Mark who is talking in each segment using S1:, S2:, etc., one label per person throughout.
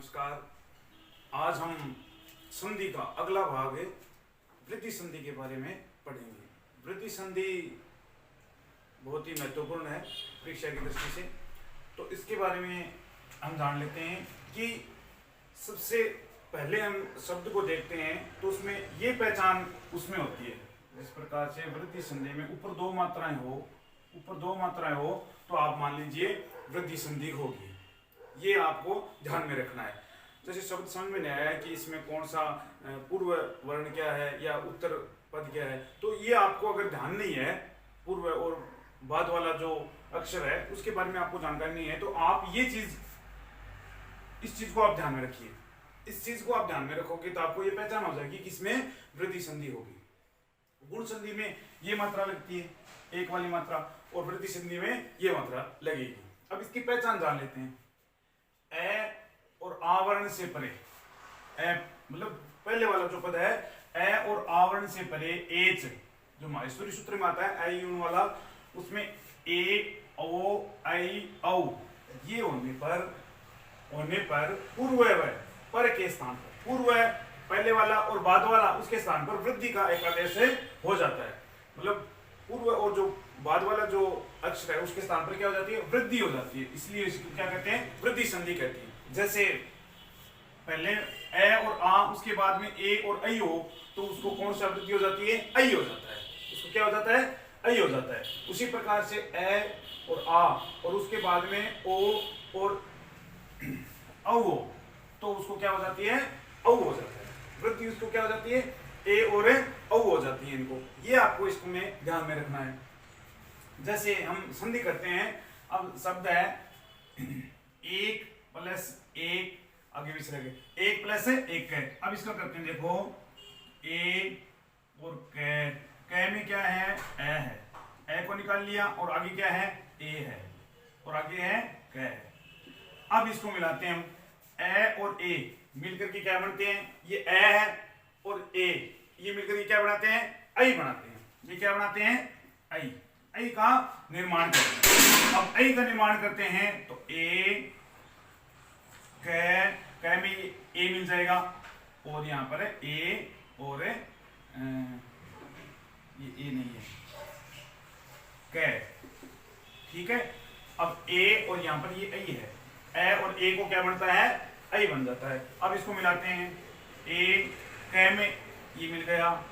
S1: नमस्कार। आज हम संधि का अगला भाग है वृद्धि संधि के बारे में पढ़ेंगे। वृद्धि संधि बहुत ही महत्वपूर्ण है परीक्षा की दृष्टि से, तो इसके बारे में हम जान लेते हैं कि सबसे पहले हम शब्द को देखते हैं तो उसमें ये पहचान उसमें होती है। जिस प्रकार से वृद्धि संधि में ऊपर दो मात्राएं हो तो आप मान लीजिए वृद्धि संधि होगी। ये आपको ध्यान में रखना है। जैसे शब्द समझ में नहीं आया कि इसमें कौन सा पूर्व वर्ण क्या है या उत्तर पद क्या है, तो ये आपको अगर ध्यान नहीं है, पूर्व और बाद वाला जो अक्षर है उसके बारे में आपको जानकारी नहीं है, तो आप इस चीज को आप ध्यान में रखिए। इस चीज को आप ध्यान में रखोगे तो आपको ये पहचान हो जाएगी कि इसमें वृद्धि संधि होगी। गुण संधि में ये मात्रा लगती है, एक वाली मात्रा, और वृद्धि संधि में ये मात्रा लगेगी। अब इसकी पहचान जान लेते हैं। ए और आवरण से परे, ए मतलब पहले वाला जो पद है ए और आवरण से परे एच, जो माहेश्वरी सूत्र में आता है आई वाला, उसमें ए ओ आई औ ये होने पर पूर्व पर के स्थान पर, पूर्व पहले वाला और बाद वाला उसके स्थान पर वृद्धि का एक आदेश हो जाता है। मतलब पूर्व और जो बाद वाला जो अक्षर है उसके स्थान पर क्या हो जाती है, वृद्धि हो जाती है। इसलिए इसको क्या कहते हैं, वृद्धि संधि कहते हैं। जैसे पहले ए और आ, उसके बाद में ए और ऐ हो तो उसको कौन सा वृद्धि हो जाती है, ऐ हो जाता है। उसको क्या हो जाता है, ऐ हो जाता है। उसी प्रकार से ए और आ और उसके बाद में ओ और औ हो तो उसको क्या हो जाती है, औ हो जाता है। वृद्धि उसको क्या हो जाती है, ए और औ हो जाती है। इनको ये आपको इसमें ध्यान में रखना है। जैसे हम संधि करते हैं, अब शब्द है एक प्लस एक, आगे पीछे लगे एक प्लस एक कै। अब इसका करते हैं, देखो ए और कै में क्या है, ए को निकाल लिया और आगे क्या है, ए है और आगे है कै। अब इसको मिलाते हैं हम, ए और ए मिलकर के क्या बनते हैं, ये ए है और ए ये मिलकर के क्या बनाते हैं, ऐ बनाते हैं। ये क्या बनाते हैं, ऐ का निर्माण करते हैं। अब ऐ का निर्माण करते हैं तो ए कै में ए मिल जाएगा और यहां पर ए और ये ए नहीं है, कै, ठीक है। अब ए और यहां पर ये ऐ है, ए और ए को क्या बनता है, ऐ बन जाता है। अब इसको मिलाते हैं, ए कै में ये मिल गया,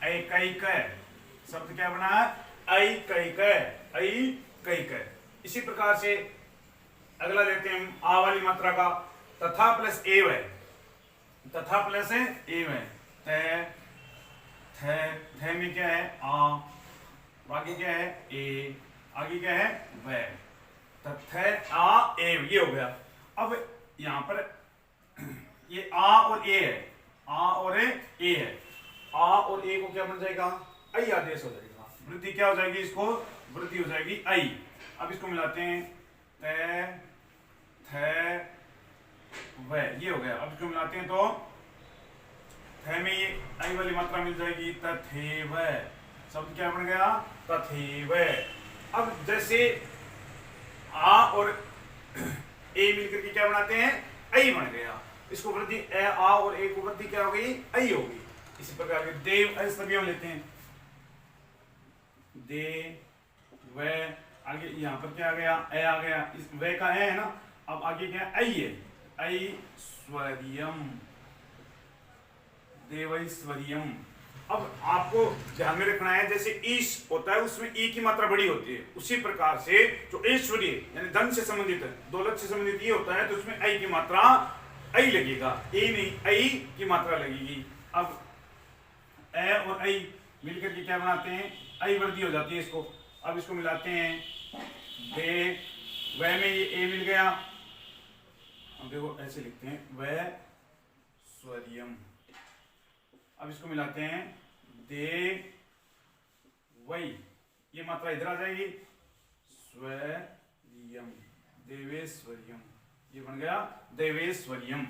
S1: ऐ कई कै, शब्द क्या बना है, ऐ कई कै, ऐ कई कै। इसी प्रकार से अगला लेते हैं हम आ वाली मात्रा का, तथा प्लस एव है, तथा प्लस एव है, थे में क्या है, आ, आगे क्या है, ए, आगे क्या है, वह, तथे आ एव, ये हो गया। अब यहां पर ये आ और ए है, आ और ए है, आ और ए को क्या बन जाएगा, ऐ आदेश हो जाएगा। वृद्धि क्या हो जाएगी, इसको वृद्धि हो जाएगी ऐ। अब इसको मिलाते हैं, थे वह, ये हो गया। अब इसको मिलाते हैं तो थे में ये ऐ वाली मात्रा मिल जाएगी, तथेव, शब्द क्या बन गया, तथेव। अब जैसे आ और ए मिलकर के क्या बनाते हैं, ऐ बन गया। इसको वृद्धि ए आ और ए को वृद्धि क्या हो गई, ऐ होगी। इसी प्रकार के देव ऐश्वर्य लेते हैं, दे व, आगे यहाँ पर क्या आ गया, ए आ गया, इस वे का है ना। अब आगे क्या है, ऐ है, ऐश्वर्यम, देवैश्वर्यम। अब आपको ध्यान में रखना है, जैसे ईश होता है उसमें ई की मात्रा बड़ी होती है, उसी प्रकार से जो ऐश्वर्य यानी धन से संबंधित है, दौलत से संबंधित ये होता है, तो उसमें ऐ की मात्रा ऐ लगेगा, ए नहीं ऐ की मात्रा लगेगी। अब ए और ऐ मिलकर के क्या बनाते हैं, ऐ वृद्धि हो जाती है इसको। अब इसको मिलाते हैं, दे वह में ये ए मिल गया, अब देखो ऐसे लिखते हैं, वह स्वरियम। अब इसको मिलाते हैं, दे वही, ये मात्रा इधर आ जाएगी, स्वरियम, देवेश्वरियम, ये बन गया देवेश्वरियम।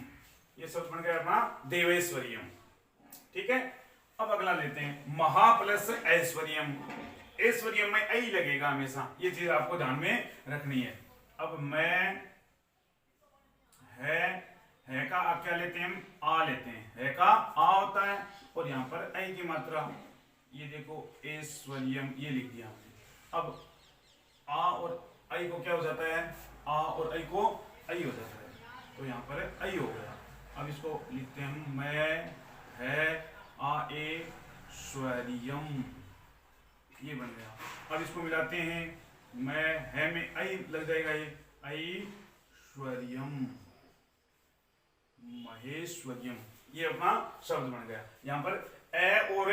S1: ये शब्द बन गया अपना देवेश्वरियम, ठीक है। अब अगला लेते हैं, महा प्लस ऐश्वर्यम। ऐश्वर्यम में ऐ लगेगा हमेशा, ये चीज आपको ध्यान में रखनी है। अब मैं का क्या लेते हैं हम, आ लेते हैं, है का आ होता है, और यहाँ पर ऐ की मात्रा, ये देखो ऐश्वर्यम, ये लिख दिया हमने। अब आ और ऐ को क्या हो जाता है, आ और ऐ को ऐ हो जाता है, तो यहाँ पर ऐ हो गया। अब इसको लिखते हैं हम, मैं है आ ए स्वरियम, ये बन गया। अब इसको मिलाते हैं, मैं है में ऐ लग जाएगा, ये ऐश्वर्यम महेश्वर्यम, ये अपना शब्द बन गया। यहाँ पर ए और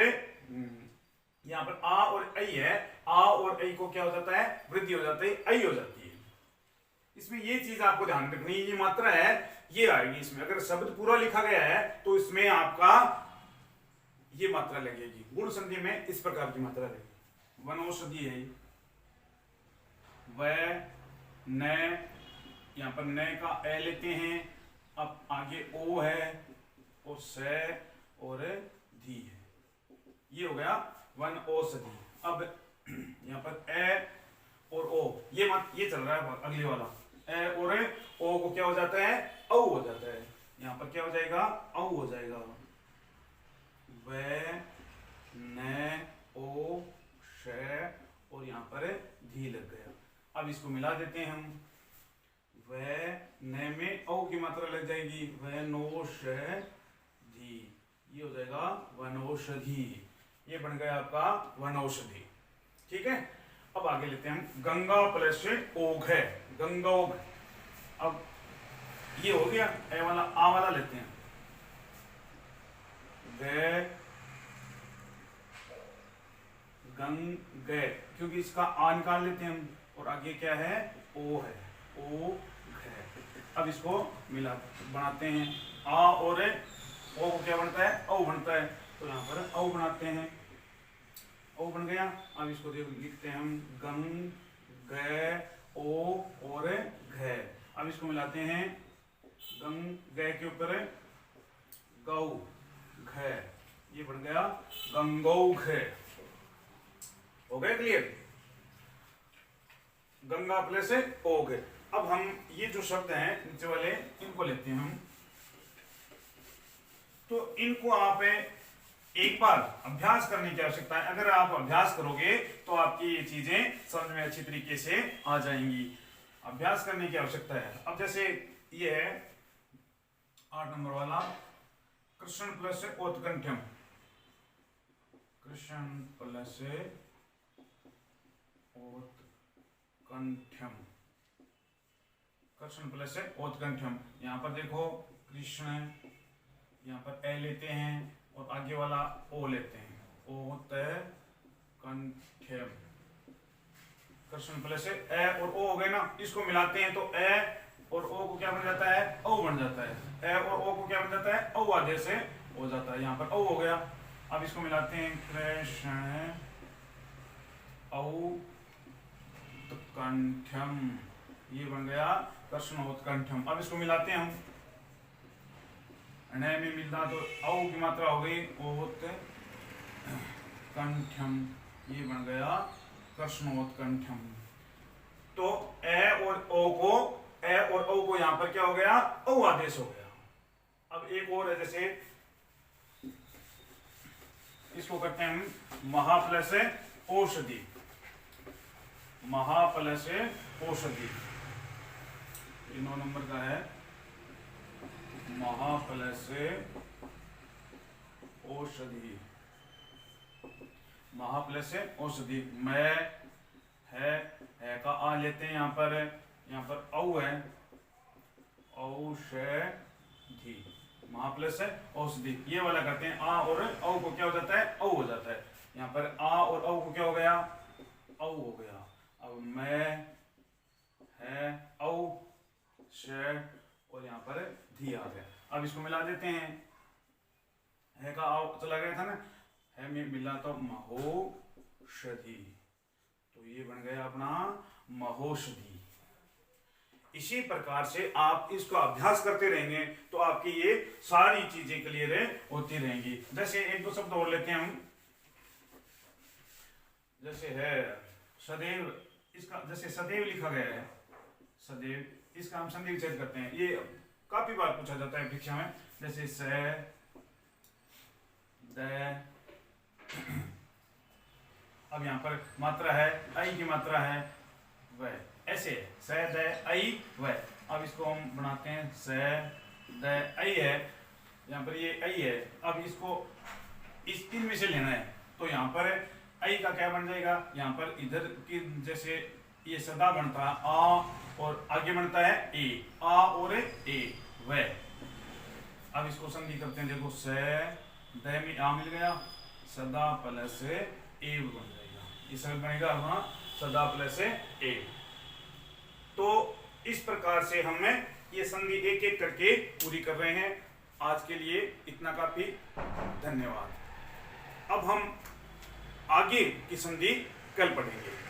S1: यहाँ पर आ और ऐ है, आ और ऐ को क्या हो जाता है, वृद्धि हो जाती है, ऐ हो जाती है। इसमें ये चीज आपको ध्यान रखनी है, ये मात्रा है ये आएगी इसमें। अगर शब्द पूरा लिखा गया है तो इसमें आपका ये मात्रा लगेगी। गुण संधि में इस प्रकार की मात्रा लगेगी। वनौषधि है, वह न, यहाँ पर न का ए लेते हैं, अब आगे ओ है और से और धी है, ये हो गया वन औषधि। अब यहाँ पर ए और ओ, ये चल रहा है अगले वाला, ए और ओ को क्या हो जाता है, औ हो जाता है। यहाँ पर क्या हो जाएगा, औ हो जाएगा। वे न ओ श और यहाँ पर धी लग गया। अब इसको मिला देते हैं हम, वह न में औ की मात्रा लग जाएगी, वह नो श धी, ये हो जाएगा वनौषधि। ये बन गया आपका वनौषधि। ठीक है, अब आगे लेते हैं हम, गंगा प्लस ओघ है, गंगोघ। अब ये हो गया, ए वाला आ वाला लेते हैं, गे गंग गए, क्योंकि इसका आ निकाल लेते हैं हम, और आगे क्या है, ओ है, ओ घे। अब इसको मिला बनाते हैं, आ और ओ को क्या बनता है, औ बनता है, तो यहाँ पर औ बनाते हैं, ओ बन गया। अब इसको लिखते हैं हम, गंग ग ओ और घ। अब इसको मिलाते हैं, गंग ग के ऊपर गौ घ, ये बन गया गंगौघ। हो गया क्लियर, गंगा प्लस ओघ। अब हम ये जो शब्द हैं नीचे वाले, इनको लेते हैं हम, तो इनको आप एक बार अभ्यास करने की आवश्यकता है। अगर आप अभ्यास करोगे तो आपकी ये चीजें समझ में अच्छी तरीके से आ जाएंगी। अभ्यास करने की आवश्यकता है। अब जैसे ये है 8 नंबर वाला, कृष्ण प्लस उत्कंठ्यम, कृष्ण प्लस उत्कंठ्यम, कृष्ण प्लस उत्कंठ्यम। यहाँ पर देखो कृष्ण, यहाँ पर ए लेते हैं और आगे वाला ओ लेते हैं, उत्कंठ्यम, कृष्ण प्लस ए और ओ हो गए ना, इसको मिलाते हैं तो ए और ओ को क्या बन जाता है, औ बन जाता है। ए और ओ को क्या बन जाता है, औ आदेश से हो जाता है, यहाँ पर औ हो गया। अब इसको मिलाते हैं, कृष्ण औत्कंठ्यम, ये बन गया कृष्ण उत्कंठ्यम। अब इसको मिलाते हैं हम, न में मिलता तो औ की मात्रा हो गई उत्कंठ्यम, ये बन गया कृष्णोत्कंठ्यम। तो ए और ओ को, ए और ओ को यहां पर क्या हो गया, औ आदेश हो गया। अब एक और है, जैसे इसको करते हैं हम, महा प्लस औषधि, महा प्लस औषधि, 9 नंबर का है, महा प्लस औषधि, महा प्लस औषधि। मैं है का आ लेते हैं, यहाँ पर औ है, औषधि, महा प्लस औषधि, ये वाला करते हैं। आ और औ को क्या हो जाता है, औ हो जाता है। यहाँ पर आ और औ को क्या हो गया, औ हो गया। अब मैं है औ श और यहाँ पर धी आ गया। अब इसको मिला देते हैं, है का आ चला गया था ना, है में मिला तो महोषधि, तो ये बन गया अपना महोषधि। इसी प्रकार से आप इसका अभ्यास करते रहेंगे तो आपकी ये सारी चीजें क्लियर होती रहेंगी। जैसे एक दो शब्द और लेते हैं हम, जैसे है सदैव, इसका जैसे सदैव लिखा गया है, सदैव, इसका हम संधि विच्छेद करते हैं। ये काफी बार पूछा जाता है परीक्षा में, जैसे स द, अब यहाँ पर मात्रा है आई की मात्रा है वह, ऐसे है स द आई वह। अब इसको हम बनाते हैं स द आई है, यहाँ पर ये आई है, अब इसको इस तीन में से लेना है, तो यहाँ पर आई का क्या बन जाएगा, यहाँ पर इधर की जैसे ये सदा बनता है आ और आगे बनता है ए, आ और ए वह। अब इसको संधि करते हैं, देखो स द में आ मिल गया, सदा प्लस ए बन जाएगा, इस बनेगा अपना सदा प्लस ए। तो इस प्रकार से हमने ये संधि एक एक करके पूरी कर रहे हैं। आज के लिए इतना काफी, धन्यवाद। अब हम आगे की संधि कल पढ़ेंगे।